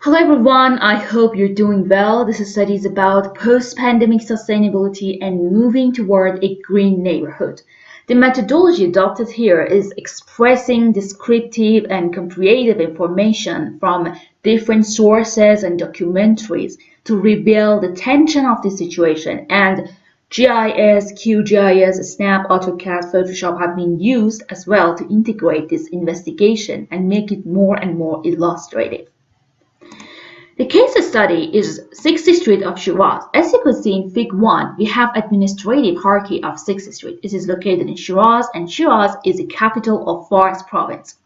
Hello everyone, I hope you're doing well. This study is about post-pandemic sustainability and moving toward a green neighborhood. The methodology adopted here is expressing descriptive and comparative information from different sources and documentaries to reveal the tension of the situation, and GIS, QGIS, Snap, AutoCAD, Photoshop have been used as well to integrate this investigation and make it more and more illustrative. The case study is 60th Street of Shiraz. As you can see in Fig 1, we have administrative hierarchy of 60th Street. It is located in Shiraz, and Shiraz is the capital of Fars province.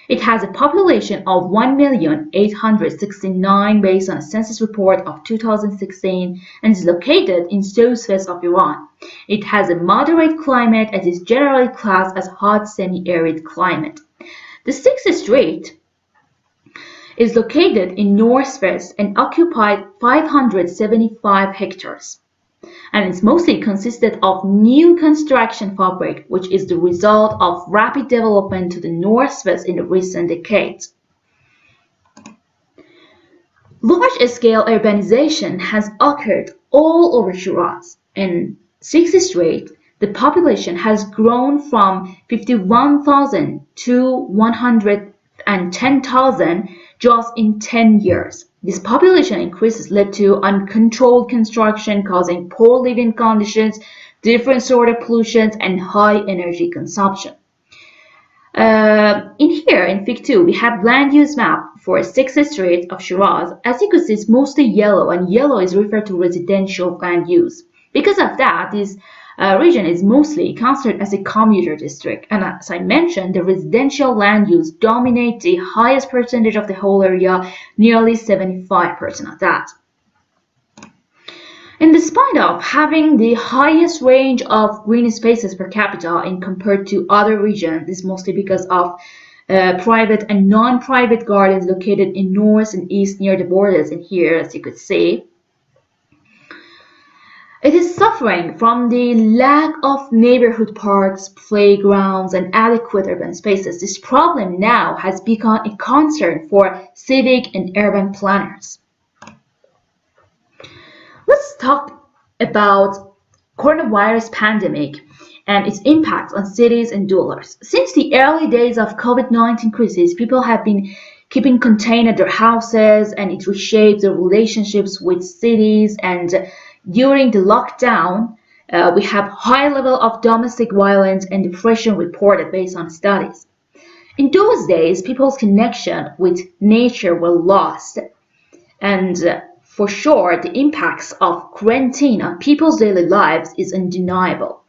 It has a population of 1,869,000 based on a census report of 2016 and is located in southwest of Iran. It has a moderate climate and is generally classed as hot semi-arid climate. The 60th Street is located in northwest and occupied 575 hectares, and it's mostly consisted of new construction fabric, which is the result of rapid development to the northwest in the recent decades. Large-scale urbanization has occurred all over Shiraz. In 60th Street, the population has grown from 51,000 to 110,000 just in 10 years. This population increase led to uncontrolled construction causing poor living conditions, different sort of pollution, and high energy consumption. In Fig 2, we have land use map for 60th Street of Shiraz. As you can see, it's mostly yellow, and yellow is referred to residential land use. Because of that, this region is mostly considered as a commuter district, and as I mentioned, the residential land use dominates the highest percentage of the whole area, nearly 75% of that. And despite of having the highest range of green spaces per capita in compared to other regions, this is mostly because of private and non-private gardens located in north and east near the borders. And here, as you could see, it is suffering from the lack of neighborhood parks, playgrounds, and adequate urban spaces. This problem now has become a concern for civic and urban planners. Let's talk about coronavirus pandemic and its impact on cities and dwellers. Since the early days of COVID-19 crisis, people have been keeping contained at their houses, and it reshaped their relationships with cities. And during the lockdown, we have high level of domestic violence and depression reported based on studies. In those days, people's connection with nature were lost, and for sure, the impacts of quarantine on people's daily lives is undeniable.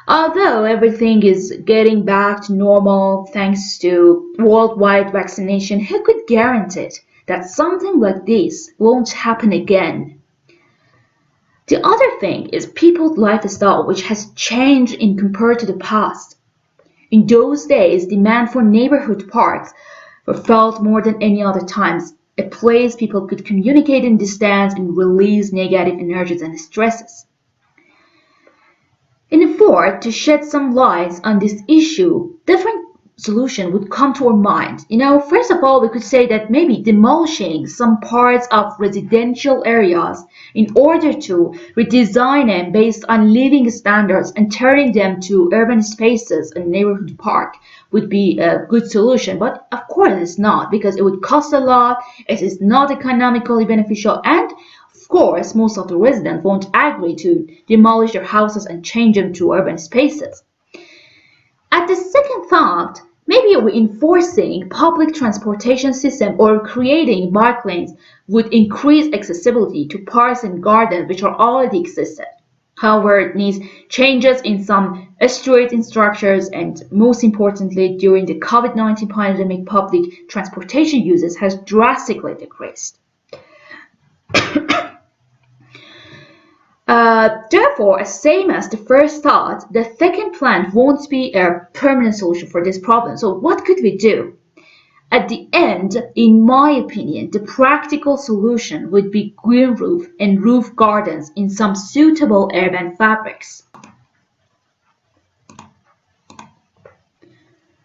Although everything is getting back to normal thanks to worldwide vaccination, who could guarantee that something like this won't happen again? The other thing is people's lifestyle, which has changed in compared to the past. In those days, demand for neighborhood parks were felt more than any other times, a place people could communicate in distance and release negative energies and stresses. In effort to shed some light on this issue, different solution would come to our mind. First of all, we could say that maybe demolishing some parts of residential areas in order to redesign them based on living standards and turning them to urban spaces and neighborhood park would be a good solution. But of course it's not, because it would cost a lot, it is not economically beneficial, and of course most of the residents won't agree to demolish their houses and change them to urban spaces. At the second thought, maybe reinforcing public transportation system or creating bike lanes would increase accessibility to parks and gardens which are already existed. However, it needs changes in some street structures, and most importantly, during the COVID-19 pandemic, public transportation uses has drastically decreased. Therefore, same as the first thought, the second plan won't be a permanent solution for this problem. So what could we do? At the end, in my opinion, the practical solution would be green roof and roof gardens in some suitable urban fabrics.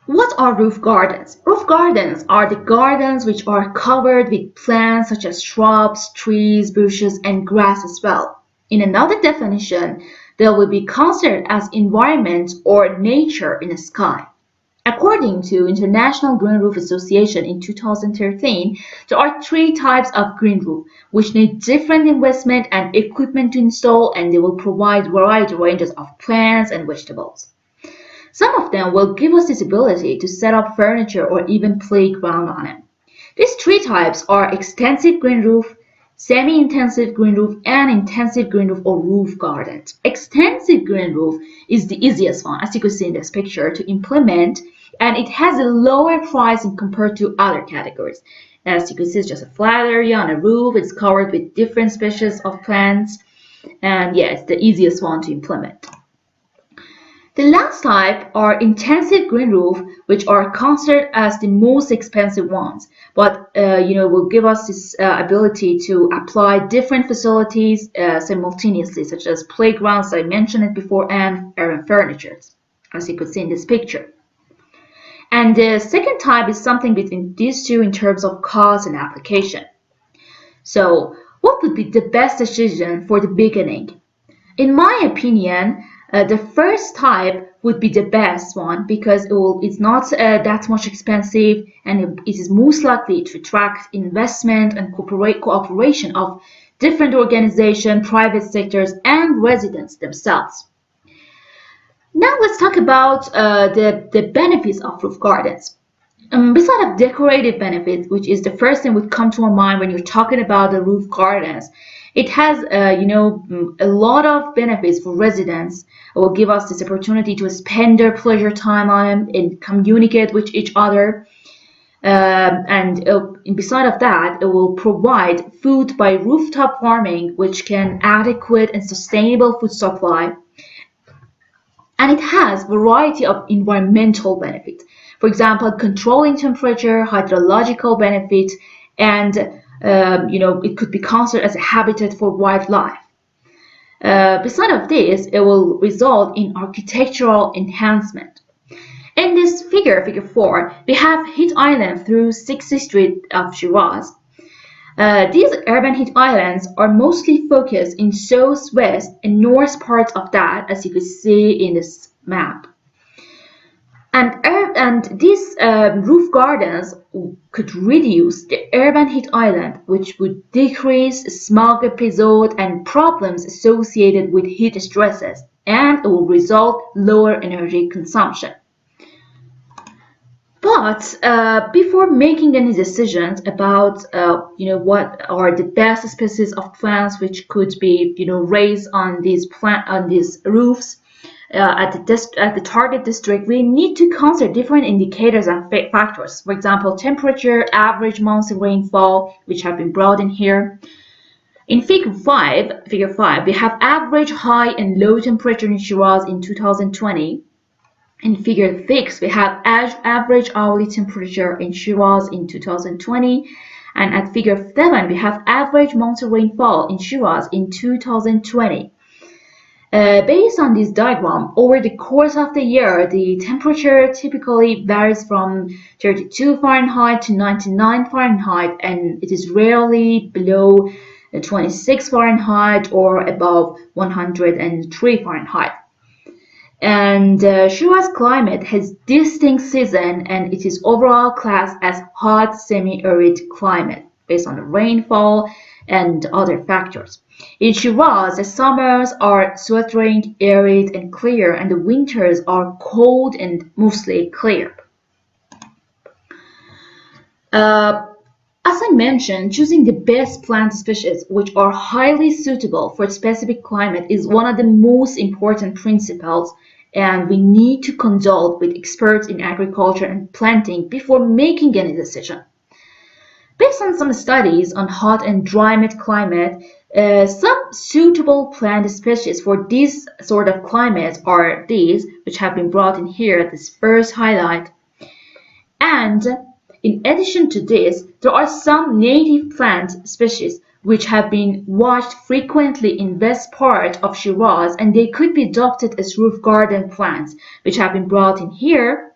What are roof gardens? Roof gardens are the gardens which are covered with plants such as shrubs, trees, bushes, and grass as well. In another definition, they will be considered as environment or nature in the sky. According to International Green Roof Association in 2013, there are three types of green roof, which need different investment and equipment to install, and they will provide wide ranges of plants and vegetables. Some of them will give us this ability to set up furniture or even playground on it. These three types are extensive green roof, semi-intensive green roof, and intensive green roof or roof gardens. Extensive green roof is the easiest one, as you can see in this picture, to implement, and it has a lower price compared to other categories. As you can see, it's just a flat area on a roof. It's covered with different species of plants, and yeah, it's the easiest one to implement. The last type are intensive green roof, which are considered as the most expensive ones, but will give us this ability to apply different facilities simultaneously, such as playgrounds, I mentioned it before, and urban furniture, as you could see in this picture. And the second type is something between these two in terms of cost and application. So, what would be the best decision for the beginning? In my opinion, the first type would be the best one because it's not that much expensive, and it is most likely to attract investment and cooperation of different organizations, private sectors, and residents themselves. Now let's talk about the benefits of roof gardens. Besides of decorative benefits, which is the first thing would come to our mind when you're talking about the roof gardens, it has, a lot of benefits for residents. It will give us this opportunity to spend their pleasure time on them and communicate with each other. And beside of that, it will provide food by rooftop farming, which can adequate and sustainable food supply. And it has a variety of environmental benefits. For example, controlling temperature, hydrological benefits, and it could be considered as a habitat for wildlife. Beside of this, it will result in architectural enhancement. In this figure 4, we have heat island through 60th Street of Shiraz. These urban heat islands are mostly focused in southwest and north parts of that, as you can see in this map. And these roof gardens could reduce the urban heat island, which would decrease smog episode and problems associated with heat stresses, and it will result lower energy consumption. But before making any decisions about what are the best species of plants which could be raised on these roofs at the target district, we need to consider different indicators and factors. For example, temperature, average monthly rainfall, which have been brought in here. In figure 5, we have average high and low temperature in Shiraz in 2020. In figure 6, we have average hourly temperature in Shiraz in 2020. And at figure 7, we have average monthly rainfall in Shiraz in 2020. Based on this diagram, over the course of the year, the temperature typically varies from 32 Fahrenheit to 99 Fahrenheit, and it is rarely below 26 Fahrenheit or above 103 Fahrenheit. And Shiraz climate has distinct season, and it is overall classed as hot semi-arid climate based on the rainfall and other factors. In Shiraz, the summers are sweltering, arid, and clear, and the winters are cold and mostly clear. As I mentioned, choosing the best plant species which are highly suitable for a specific climate is one of the most important principles, and we need to consult with experts in agriculture and planting before making any decision. Based on some studies on hot and dry climate, some suitable plant species for this sort of climate are these, which have been brought in here at this first highlight. And in addition to this, there are some native plant species which have been watched frequently in west part of Shiraz, and they could be adopted as roof garden plants, which have been brought in here.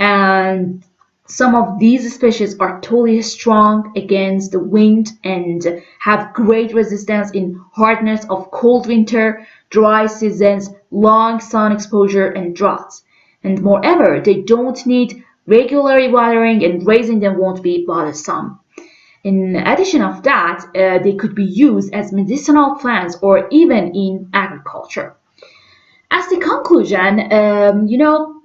And some of these species are totally strong against the wind and have great resistance in hardness of cold winter, dry seasons, long sun exposure, and droughts. And moreover, they don't need regular watering, and raising them won't be bothersome. In addition of that, they could be used as medicinal plants or even in agriculture. As the conclusion,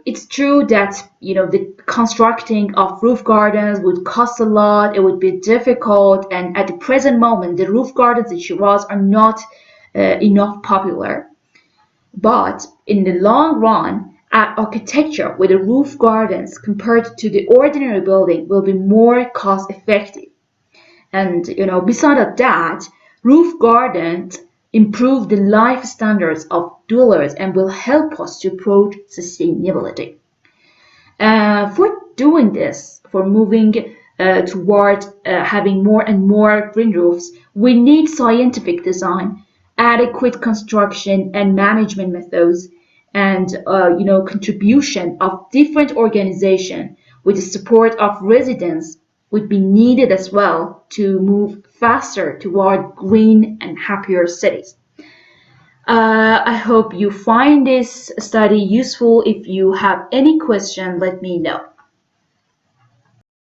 it's true that the constructing of roof gardens would cost a lot. It would be difficult, and at the present moment, the roof gardens in Shiraz are not enough popular. But in the long run, architecture with the roof gardens compared to the ordinary building will be more cost effective. And beside of that, roof gardens improve the life standards of dwellers and will help us to approach sustainability. For doing this, for moving toward having more and more green roofs, we need scientific design, adequate construction and management methods, and contribution of different organizations with the support of residents would be needed as well to move faster toward green and happier cities. I hope you find this study useful. If you have any question, let me know.